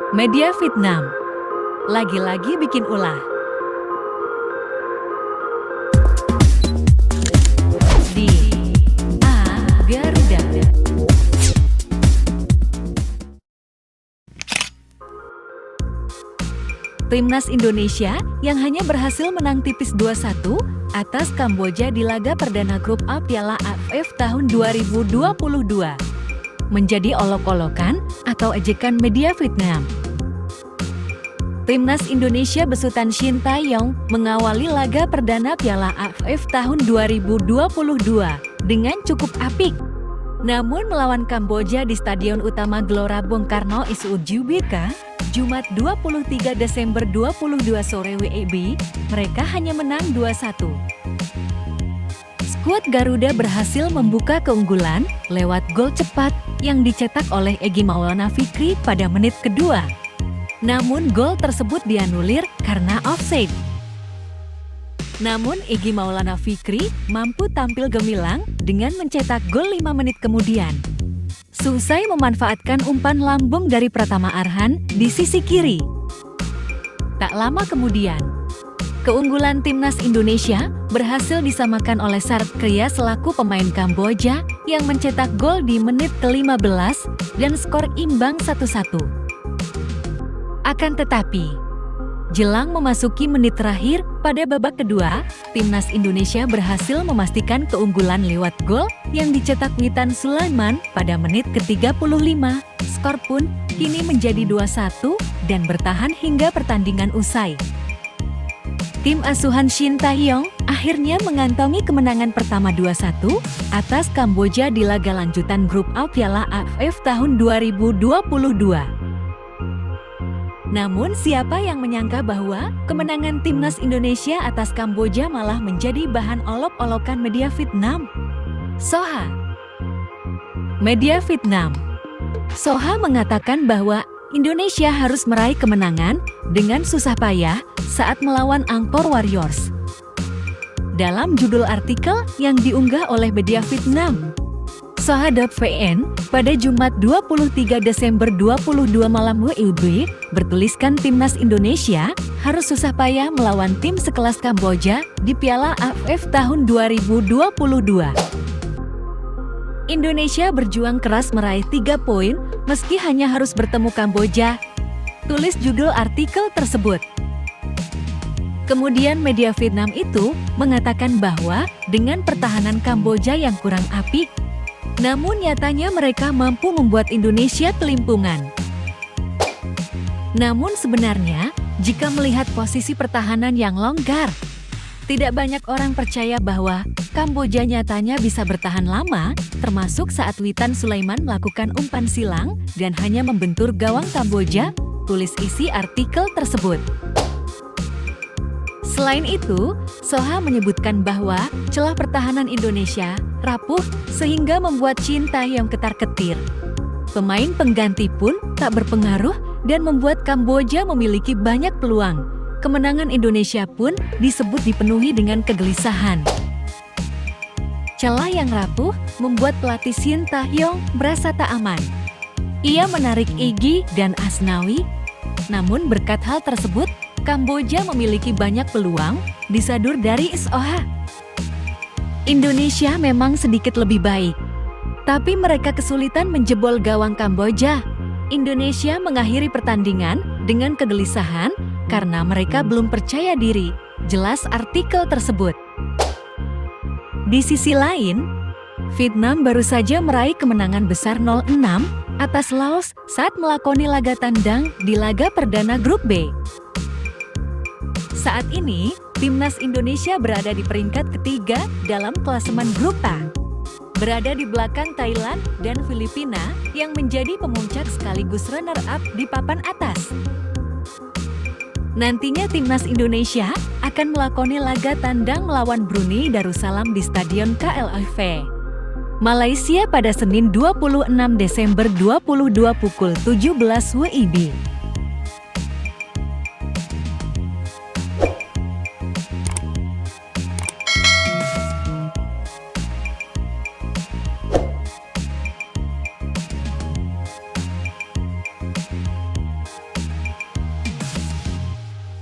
Media Vietnam lagi-lagi bikin ulah. Di Garuda. Timnas Indonesia yang hanya berhasil menang tipis 2-1 atas Kamboja di laga perdana grup A Piala AFF tahun 2022 menjadi olok-olokan atau ejekan media Vietnam. Timnas Indonesia besutan Shin Tae-yong mengawali laga perdana Piala AFF tahun 2022 dengan cukup apik. Namun melawan Kamboja di Stadion Utama Gelora Bung Karno Isuut GBK, Jumat 23 Desember 22 sore WIB, mereka hanya menang 2-1. Skuad Garuda berhasil membuka keunggulan lewat gol cepat yang dicetak oleh Egy Maulana Fikri pada menit kedua. Namun gol tersebut dianulir karena offside. Namun Egy Maulana Fikri mampu tampil gemilang dengan mencetak gol 5 menit kemudian. Selesai memanfaatkan umpan lambung dari Pratama Arhan di sisi kiri. Tak lama kemudian, keunggulan Timnas Indonesia berhasil disamakan oleh Sart Kria selaku pemain Kamboja yang mencetak gol di menit ke-15 dan skor imbang 1-1. Akan tetapi, jelang memasuki menit terakhir pada babak kedua, Timnas Indonesia berhasil memastikan keunggulan lewat gol yang dicetak Witan Sulaiman pada menit ke-35. Skor pun kini menjadi 2-1 dan bertahan hingga pertandingan usai. Tim asuhan Shin Tae-yong akhirnya mengantongi kemenangan pertama 2-1 atas Kamboja di laga lanjutan grup A Piala AFF tahun 2022. Namun siapa yang menyangka bahwa kemenangan Timnas Indonesia atas Kamboja malah menjadi bahan olok-olokan media Vietnam? Soha. Media Vietnam. Soha mengatakan bahwa Indonesia harus meraih kemenangan dengan susah payah saat melawan Angkor Warriors. Dalam judul artikel yang diunggah oleh media Vietnam, Soha.vn pada Jumat 23 Desember 22 malam WIB bertuliskan Timnas Indonesia harus susah payah melawan tim sekelas Kamboja di Piala AFF tahun 2022. Indonesia berjuang keras meraih 3 poin meski hanya harus bertemu Kamboja, tulis judul artikel tersebut. Kemudian media Vietnam itu mengatakan bahwa dengan pertahanan Kamboja yang kurang apik, namun nyatanya mereka mampu membuat Indonesia kelimpungan. Namun sebenarnya, jika melihat posisi pertahanan yang longgar, tidak banyak orang percaya bahwa Kamboja nyatanya bisa bertahan lama, termasuk saat Witan Sulaiman melakukan umpan silang dan hanya membentur gawang Kamboja, tulis isi artikel tersebut. Selain itu, Soha menyebutkan bahwa celah pertahanan Indonesia rapuh sehingga membuat Shin Tae-yong ketar-ketir. Pemain pengganti pun tak berpengaruh dan membuat Kamboja memiliki banyak peluang. Kemenangan Indonesia pun disebut dipenuhi dengan kegelisahan. Celah yang rapuh membuat pelatih Shin Tae-yong merasa tak aman. Ia menarik Egy dan Asnawi, namun berkat hal tersebut, Kamboja memiliki banyak peluang, disadur dari Soha. Indonesia memang sedikit lebih baik, tapi mereka kesulitan menjebol gawang Kamboja. Indonesia mengakhiri pertandingan dengan kegelisahan karena mereka belum percaya diri, jelas artikel tersebut. Di sisi lain, Vietnam baru saja meraih kemenangan besar 0-6 atas Laos saat melakoni laga tandang di laga perdana grup B. Saat ini, Timnas Indonesia berada di peringkat ketiga dalam klasemen grup A. Berada di belakang Thailand dan Filipina yang menjadi pemuncak sekaligus runner-up di papan atas. Nantinya Timnas Indonesia akan melakoni laga tandang melawan Brunei Darussalam di Stadion KLIV Malaysia pada Senin 26 Desember 2022 pukul 17 WIB.